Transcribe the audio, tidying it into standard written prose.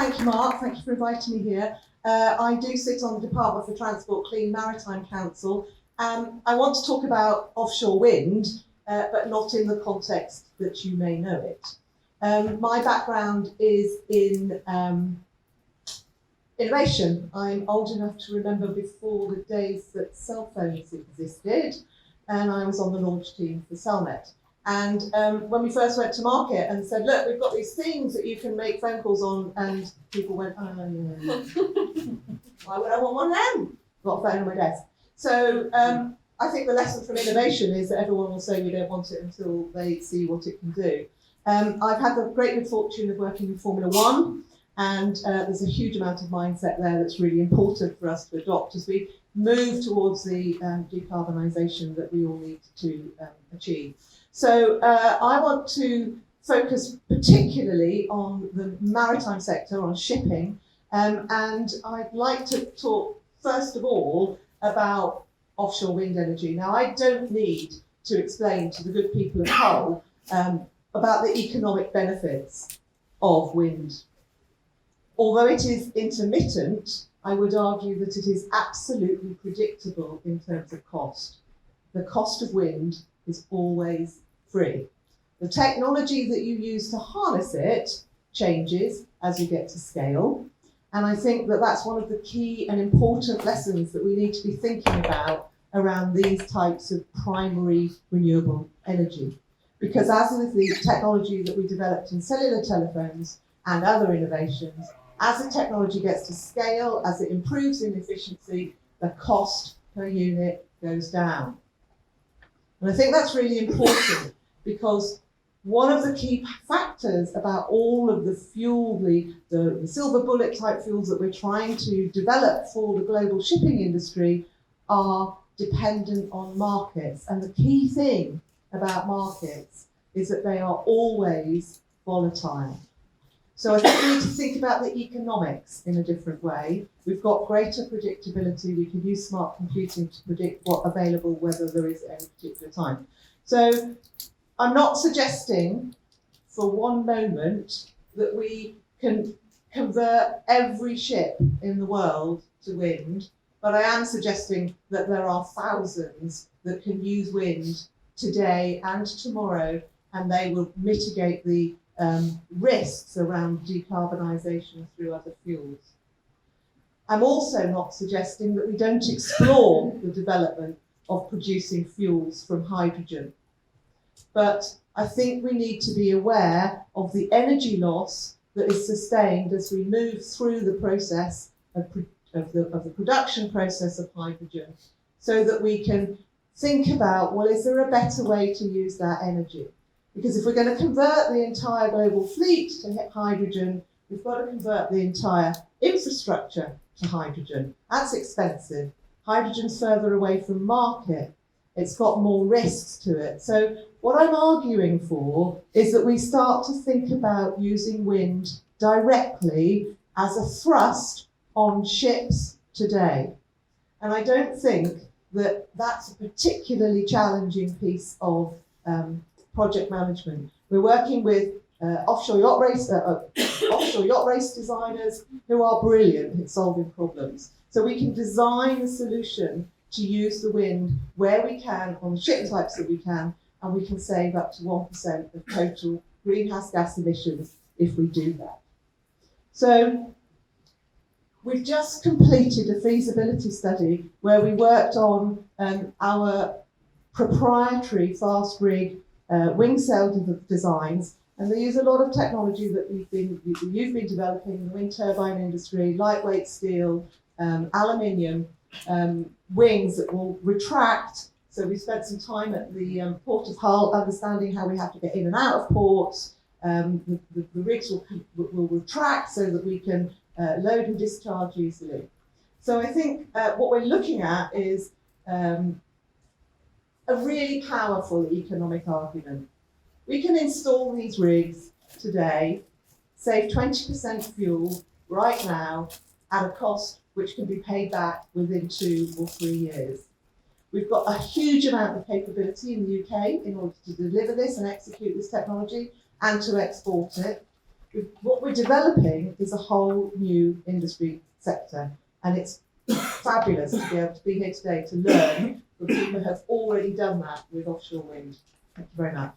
Thank you, Mark. Thank you for inviting me here. I do sit on the Department for Transport Clean Maritime Council. I want to talk about offshore wind, but not in the context that you may know it. My background is in innovation. I'm old enough to remember before the days that cell phones existed, and I was on the launch team for CellNet. And when we first went to market and said, look, we've got these things that you can make phone calls on, and people went, oh, yeah. Why would I want one of them? Got a phone on my desk. So I think the lesson from innovation is that everyone will say we don't want it until they see what it can do. I've had the great good fortune of working in Formula One, and there's a huge amount of mindset there that's really important for us to adopt as we move towards the decarbonisation that we all need to achieve. So I want to focus particularly on the maritime sector, on shipping, and I'd like to talk first of all about offshore wind energy. Now, I don't need to explain to the good people of Hull about the economic benefits of wind. Although it is intermittent, I would argue that it is absolutely predictable in terms of cost. The cost of wind is always free. The technology that you use to harness it changes as you get to scale. And I think that that's one of the key and important lessons that we need to be thinking about around these types of primary renewable energy. Because as with the technology that we developed in cellular telephones and other innovations, as the technology gets to scale, as it improves in efficiency, the cost per unit goes down. And I think that's really important because one of the key factors about all of the fuel, the silver bullet type fuels that we're trying to develop for the global shipping industry are dependent on markets. And the key thing about markets is that they are always volatile. So I think we need to think about the economics in a different way. We've got greater predictability. We can use smart computing to predict what's available, whether there is at any particular time. So I'm not suggesting for one moment that we can convert every ship in the world to wind, but I am suggesting that there are thousands that can use wind today and tomorrow, and they will mitigate the risks around decarbonisation through other fuels. I'm also not suggesting that we don't explore the development of producing fuels from hydrogen. But I think we need to be aware of the energy loss that is sustained as we move through the process of the production process of hydrogen, so that we can think about, well, is there a better way to use that energy? Because if we're going to convert the entire global fleet to hydrogen, we've got to convert the entire infrastructure to hydrogen. That's expensive. Hydrogen's further away from market. It's got more risks to it. So what I'm arguing for is that we start to think about using wind directly as a thrust on ships today. And I don't think that that's a particularly challenging piece of project management. We're working with offshore yacht race designers who are brilliant at solving problems. So we can design a solution to use the wind where we can, on the ship types that we can, and we can save up to 1% of total greenhouse gas emissions if we do that. So we've just completed a feasibility study where we worked on our proprietary fast rig wing sail designs, and they use a lot of technology that you've been developing in the wind turbine industry, lightweight steel, aluminium, wings that will retract. So we spent some time at the Port of Hull understanding how we have to get in and out of ports. The rigs will retract so that we can load and discharge easily. So I think what we're looking at is a really powerful economic argument. We can install these rigs today, save 20% fuel right now at a cost which can be paid back within 2 or 3 years. We've got a huge amount of capability in the UK in order to deliver this and execute this technology and to export it. what we're developing is a whole new industry sector, and it's fabulous to be able to be here today to learn from people who have already done that with offshore wind. Thank you very much.